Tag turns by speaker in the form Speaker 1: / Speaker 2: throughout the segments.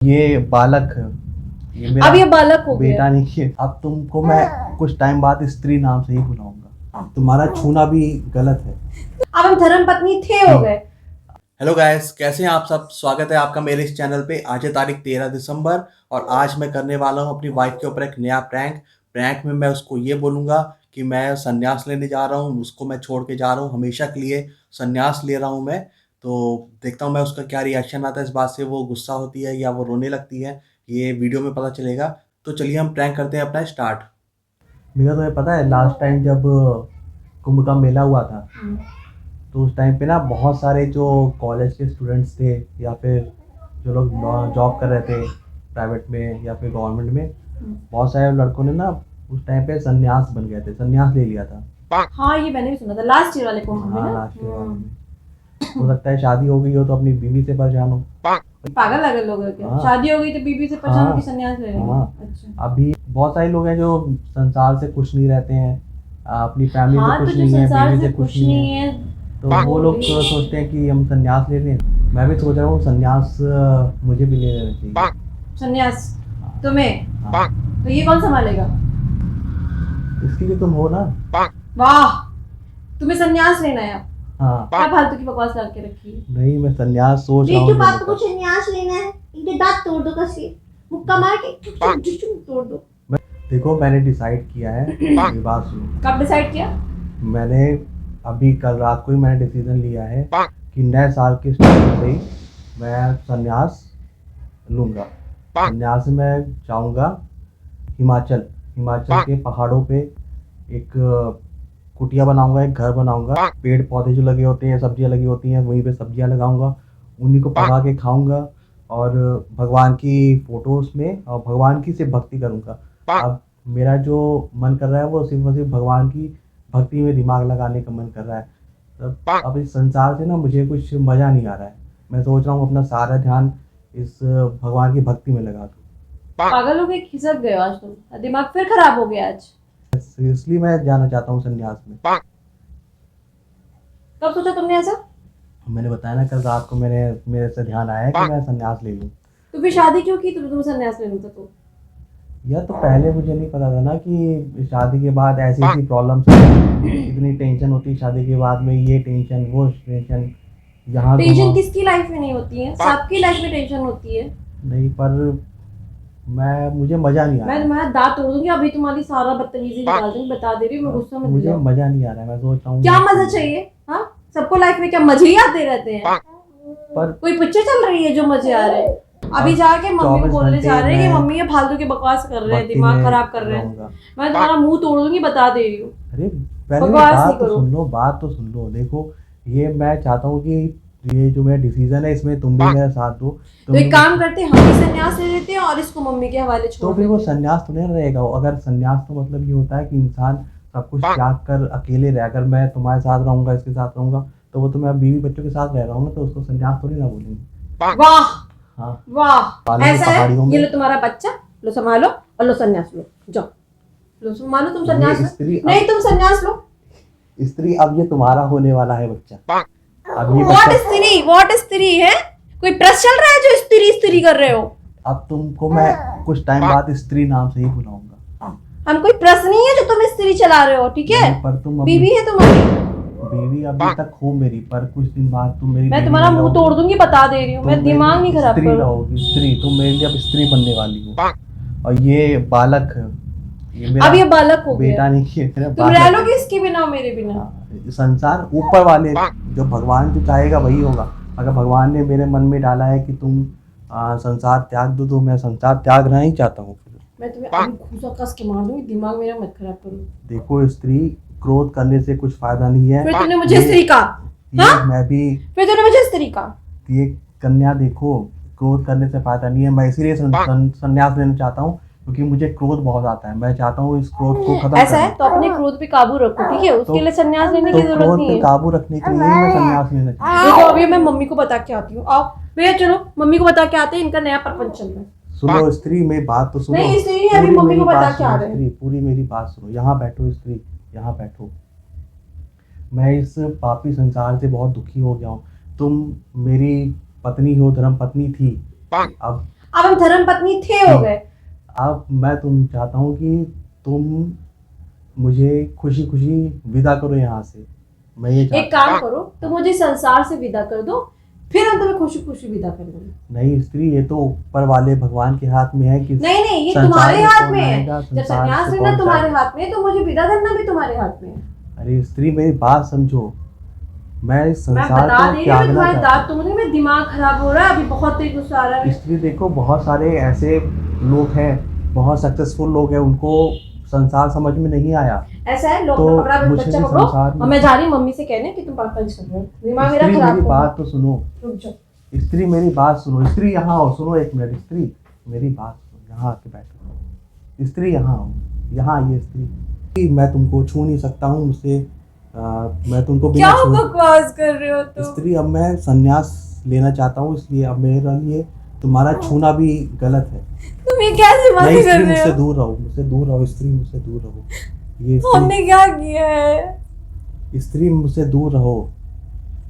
Speaker 1: ये बालक, ये मेरा
Speaker 2: अब ये बालक हो गया।
Speaker 1: बेटा नहीं है। अब तुमको मैं कुछ टाइम बाद स्त्री नाम से ही बुलाऊंगा। तुम्हारा छूना भी गलत है।
Speaker 2: अब हम धर्म पत्नी थे हो गए।
Speaker 1: हेलो गाइस, कैसे हैं आप सब। स्वागत है आपका मेरे इस चैनल पे। आज है तारीख 13 दिसंबर और आज मैं करने वाला हूँ अपनी वाइफ के ऊपर एक नया प्रैंक में मैं उसको ये बोलूँगा कि मैं संन्यास लेने जा रहा हूँ, उसको मैं छोड़ के जा रहा हूँ, हमेशा के लिए संन्यास ले रहा हूँ मैं। तो देखता हूँ मैं उसका क्या रिएक्शन आता है इस बात से, वो गुस्सा होती है या वो रोने लगती है, ये वीडियो में पता चलेगा। तो चलिए हम प्रैंक करते हैं अपना स्टार्ट। भैया तुम्हें पता है लास्ट टाइम जब कुंभ का मेला हुआ था तो उस टाइम पे ना बहुत सारे जो कॉलेज के स्टूडेंट्स थे या फिर जो लोग जॉब कर रहे थे प्राइवेट में या फिर गवर्नमेंट में, बहुत सारे लड़कों ने ना उस टाइम पे संन्यास बन गए थे, संन्यास ले लिया था।
Speaker 2: हाँ, ये मैंने भी सुना था लास्ट ईयर वाले कुंभ में
Speaker 1: हाँ,
Speaker 2: ना।
Speaker 1: लास्ट ईयर वाले में। हो सकता है शादी हो गई हो तो अपनी बीवी से परेशान हो।
Speaker 2: पागल लगे लोग हैं क्या?
Speaker 1: हाँ।
Speaker 2: शादी हो गई तो बीबी से परेशान
Speaker 1: हाँ।
Speaker 2: होकर संन्यास ले लेंगे।
Speaker 1: हाँ।
Speaker 2: अच्छा।
Speaker 1: अभी बहुत सारे लोग हैं जो संसार से खुश नहीं रहते हैं, अपनी फैमिली
Speaker 2: हाँ,
Speaker 1: से
Speaker 2: तो
Speaker 1: खुश
Speaker 2: जो
Speaker 1: नहीं है,
Speaker 2: संसार
Speaker 1: बीवी
Speaker 2: से
Speaker 1: से खुश
Speaker 2: खुश
Speaker 1: नहीं
Speaker 2: नहीं
Speaker 1: है,
Speaker 2: है
Speaker 1: तो वो लोग सोचते हैं कि हम संन्यास ले लें। मैं भी सोच रहा हूँ संन्यास मुझे भी ले लेना चाहिए।
Speaker 2: संन्यास तुम्हें?
Speaker 1: हाँ।
Speaker 2: तो ये कौन संभालेगा?
Speaker 1: इसके लिए तुम हो ना।
Speaker 2: वाह, तुम्हें संन्यास लेना है? अब
Speaker 1: हाँ।
Speaker 2: क्या फालतू की बकवास करके रखी है?
Speaker 1: नहीं, मैं संन्यास सोच रहा हूँ
Speaker 2: देखो,
Speaker 1: लेने
Speaker 2: आपको
Speaker 1: का।
Speaker 2: संन्यास लेना है, इनके दांत तोड़ दो, कसी मुक्का मार के तोड़ दो।
Speaker 1: देखो मैंने डिसाइड किया है, मेरी बात सुनो।
Speaker 2: कब डिसाइड किया?
Speaker 1: मैंने अभी कल रात को ही मैंने डिसीजन लिया है कि नए साल के स्टार्टिंग से ही मैं संन्यास लूँगा। संन्यास में मैं जाऊँगा हिमाचल। हिमाचल के पहाड़ों पे एक कुटिया बनाऊंगा, एक घर बनाऊंगा, पेड़ पौधे जो लगे होते हैं, सब्जियां लगी होती हैं, वहीं पे सब्जियां लगाऊंगा, उन्हीं को पका के खाऊंगा और भगवान की फोटोज में और भगवान की सिर्फ भक्ति करूंगा। अब मेरा जो मन कर रहा है वो सिर्फ और सिर्फ भगवान की भक्ति में दिमाग लगाने का मन कर रहा है। अब इस संसार से ना मुझे कुछ मज़ा नहीं आ रहा है। मैं सोच रहा हूँ अपना सारा ध्यान इस भगवान की भक्ति में लगा दूँ।
Speaker 2: पागल हो गए, खिसक गए आज तुम, दिमाग फिर खराब हो गया आज।
Speaker 1: इसलिए मैं जाना चाहता हूँ संन्यास में।
Speaker 2: कब सोचा तुमने ऐसा?
Speaker 1: मैंने बताया ना कल रात को मेरे से ध्यान आया कि मैं संन्यास ले लूँ।
Speaker 2: तो फिर शादी क्यों की? तुम संन्यास ले लो तो
Speaker 1: या तो पहले मुझे नहीं पता था ना कि शादी के बाद ऐसी ऐसी प्रॉब्लम्स, इतनी टेंशन होती है शादी के बाद में, ये टेंशन वो टेंशन, यहाँ
Speaker 2: टेंशन किसकी लाइफ में नहीं होती है? सबकी लाइफ में टेंशन होती है।
Speaker 1: नहीं, पर मुझे मजा नहीं आ
Speaker 2: मैं
Speaker 1: रहा।
Speaker 2: तुम्हारा दांत तोड़ दूंगी, अभी तुम्हारी सारा बदतमीजी निकाल दूंगी, बता दे रही हूँ। मैं गुस्सा मत
Speaker 1: मुझे
Speaker 2: जाओ।
Speaker 1: मजा नहीं आ रहा है। मैं सोच रहा हूँ
Speaker 2: क्या मजा चाहिए? हाँ, सबको लाइफ में क्या मजे ही आते रहते हैं?
Speaker 1: पर
Speaker 2: कोई पिक्चर चल रही है जो मजे आ रहे हैं? अभी जाके मम्मी को बोलने जा रहे हैं कि मम्मी ये फालतू की बकवास कर रहे हैं, दिमाग खराब कर रहे हैं। मैं तुम्हारा मुंह तोड़ दूंगी, बता दे रही हूँ।
Speaker 1: अरे पहले बात तो सुन लो, बात तो सुन लो। देखो ये मैं चाहता हूँ कि ये जो मेरा डिसीजन है इसमें तुम भी मेरा साथ दो।
Speaker 2: तो एक काम करते हैं, हम भी संन्यास ले लेते हैं और इसको मम्मी के हवाले छोड़
Speaker 1: तो फिर वो संन्यास तो नहीं रहेगा। अगर संन्यास तो मतलब ये होता है कि इंसान सब कुछ त्याग कर अकेले रहे। अगर मैं तुम्हारे साथ रहूंगा, इसके साथ रहूंगा, तो वो तो मैं बीवी बच्चों के साथ रह रहा हूँ ना, तो उसको संन्यास थोड़ी ना बोलेंगे।
Speaker 2: वाह।
Speaker 1: हाँ।
Speaker 2: वाह, ऐसा है?
Speaker 1: पहाड़ियों में
Speaker 2: ये लो तुम्हारा बच्चा, लो संभालो और लो संन्यास लो, जाओ लो संभालो। तुम संन्यास लो। नहीं, तुम संन्यास लो।
Speaker 1: स्त्री अब ये तुम्हारा होने वाला है बच्चा। अब ये
Speaker 2: व्हाट स्त्री? व्हाट स्त्री है? कोई प्रेस चल रहा है जो स्त्री स्त्री कर रहे हो?
Speaker 1: अब तुमको मैं कुछ टाइम बाद स्त्री नाम से ही बुलाऊंगा।
Speaker 2: हम कोई प्रेस नहीं है जो तुम स्त्री चला रहे हो, ठीक है?
Speaker 1: पर तुम
Speaker 2: बीवी है तुम्हारी।
Speaker 1: बीवी अभी तक हो मेरी, पर कुछ दिन बाद तुम मेरी
Speaker 2: मैं तुम्हारा मुंह तोड़ दूंगी, बता दे रही हूँ। मैं दिमाग नहीं खराब
Speaker 1: स्त्री रहोगी। स्त्री तुम मेरे लिए अब स्त्री बनने वाली हो। और ये बालक,
Speaker 2: अब ये बालक हो
Speaker 1: बेटा
Speaker 2: गया।
Speaker 1: नहीं है,
Speaker 2: तुम रह लोगे इसके बिना, मेरे बिना?
Speaker 1: संसार ऊपर वाले, जो भगवान जो चाहेगा वही होगा। अगर भगवान ने मेरे मन में डाला है कि तुम संसार त्याग दो, तो मैं संसार त्यागना ही चाहता हूँ।
Speaker 2: मैं तुम्हें अभी घूसा कस के मार दूंगी, दिमाग मेरा मत खराब करो।
Speaker 1: देखो स्त्री, क्रोध करने से कुछ फायदा नहीं है।
Speaker 2: फिर तूने मुझे स्त्री कहा? हाँ?
Speaker 1: मैं भी
Speaker 2: फिर तूने मुझे स्त्री कहा?
Speaker 1: ये कन्या देखो, क्रोध करने से फायदा नहीं है। मैं इसीलिए संन्यास लेना चाहता हूँ क्योंकि मुझे क्रोध बहुत आता है। मैं चाहता हूँ इस क्रोध को खत्म
Speaker 2: ऐसा है तो अपने क्रोध पे काबू रखो, ठीक है? उसके लिए संन्यास लेने की जरूरत नहीं है।
Speaker 1: काबू रखने के लिए ही मैं संन्यास लेना चाहता हूँ।
Speaker 2: देखो, अभी मैं मम्मी को बता के आती हूँ। आओ भैया, चलो मम्मी को बता के आते हैं, इनका नया प्रपंच चल रहा है।
Speaker 1: सुनो स्त्री, मेरी बात तो सुनो।
Speaker 2: नहीं स्त्री, अभी मम्मी को बता के आ रहे हैं।
Speaker 1: स्त्री पूरी मेरी बात सुनो। यहाँ बैठो स्त्री, यहाँ बैठो। मैं इस पापी संसार से बहुत दुखी हो गया हूँ। तुम मेरी पत्नी हो, धर्म पत्नी थी। अब
Speaker 2: अब हम धर्म पत्नी थे हो गए।
Speaker 1: अब मैं तुम चाहता हूँ कि तुम मुझे खुशी खुशी विदा करो यहाँ से। मैं ये
Speaker 2: एक
Speaker 1: चाहता
Speaker 2: काम करो, तो मुझे संसार से विदा कर दो, फिर हम तुम्हें खुशी खुशी विदा कर देंगे।
Speaker 1: नहीं स्त्री, ये तो ऊपर वाले भगवान के हाथ में है कि
Speaker 2: नहीं नहीं, ये
Speaker 1: संसार
Speaker 2: तुम्हारे
Speaker 1: में
Speaker 2: हाथ
Speaker 1: कौन
Speaker 2: में है।
Speaker 1: आएगा,
Speaker 2: जब
Speaker 1: संसार
Speaker 2: संन्यास
Speaker 1: से
Speaker 2: लेना
Speaker 1: कौन
Speaker 2: तुम्हारे
Speaker 1: जाएगा।
Speaker 2: हाथ में है, तो मुझे विदा करना भी तुम्हारे हाथ में है।
Speaker 1: अरे स्त्री मेरी बात समझो, मैं
Speaker 2: मैं
Speaker 1: संसार
Speaker 2: बता
Speaker 1: को
Speaker 2: दे रही हूँ,
Speaker 1: त्यागना
Speaker 2: तुम्हारे
Speaker 1: चाहता
Speaker 2: दांत तुमने, मेरा दिमाग खराब हो रहा है, अभी बहुत तेज गुस्सा आ रहा
Speaker 1: हूँ।
Speaker 2: है।
Speaker 1: स्त्री देखो, बहुत सारे ऐसे लोग हैं, बहुत सक्सेसफुल लोग हैं, उनको संसार समझ में नहीं आया।
Speaker 2: ऐसा है, लोग
Speaker 1: तो
Speaker 2: पकड़ा,
Speaker 1: मुझे
Speaker 2: बच्चा
Speaker 1: भी
Speaker 2: पकड़ो,
Speaker 1: संसार में-
Speaker 2: और मैं जा रही हूँ मम्मी से कहने कि तुम पंच कर रहे हो, दिमाग मेरा
Speaker 1: स्त्री
Speaker 2: खराब
Speaker 1: मेरी
Speaker 2: हो
Speaker 1: बात
Speaker 2: रहा
Speaker 1: तो सुनो,
Speaker 2: है। रुक जाओ।
Speaker 1: स्त्री मेरी बात सुनो, स्त्री यहाँ आओ, सुनो एक मिनट स्त्री, मेरी बात सुनो, यहाँ आके बैठो। स्त्री यहाँ आओ, यहाँ आइए स्त्री। मैं तुमको छू नहीं सकता हूँ, मुझसे मैं तुमको
Speaker 2: क्या
Speaker 1: बिना छुए।
Speaker 2: बकवास कर रहे हो तुम?
Speaker 1: स्त्री अब मैं संन्यास लेना चाहता हूँ, इसलिए अब मेरे लिए तुम्हारा छूना भी गलत है।
Speaker 2: तुम ये कैसी बातें
Speaker 1: नहीं
Speaker 2: कर
Speaker 1: स्त्री,
Speaker 2: रहे
Speaker 1: मुझसे
Speaker 2: हो?
Speaker 1: दूर रहो, मुझसे दूर रहो स्त्री, मुझसे दूर रहो। ये
Speaker 2: हमने क्या किया है?
Speaker 1: स्त्री मुझसे दूर रहो।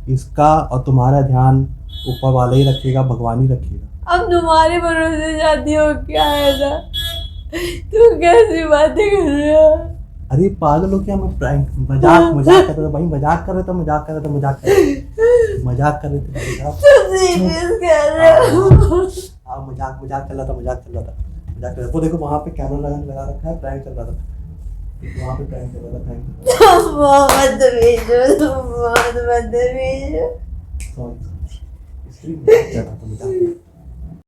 Speaker 1: इसका और तुम्हारा ध्यान ऊपर वाला ही रखेगा, भगवान ही रखेगा।
Speaker 2: अब तुम्हारे भरोसे जाती हो क्या है ना? तुम कैसी बातें कर रहे हो?
Speaker 1: अरे पागल हो क्या, मैं प्रैंक मजाक मजाक कर रहा था भाई, मजाक कर रहा था, मजाक कर रहा था, मजाक कर मजाक कर रहे थे भाई साहब।
Speaker 2: तुम सीरियस कर रहे हो?
Speaker 1: हाँ मजाक मजाक कर रहा था, मजाक कर रहा था, मजाक कर रहा था। वो देखो वहाँ पे कैमरा लगा रखा है, प्रैंक चल रहा था वहाँ पे, प्रैंक चल रहा था, प्रैंक।
Speaker 2: तुम बहुत बदतमीज हो, तुम बहुत बदतमीज हो।
Speaker 1: सॉरी, इसलिए मजाक कर रहा था, मजाक।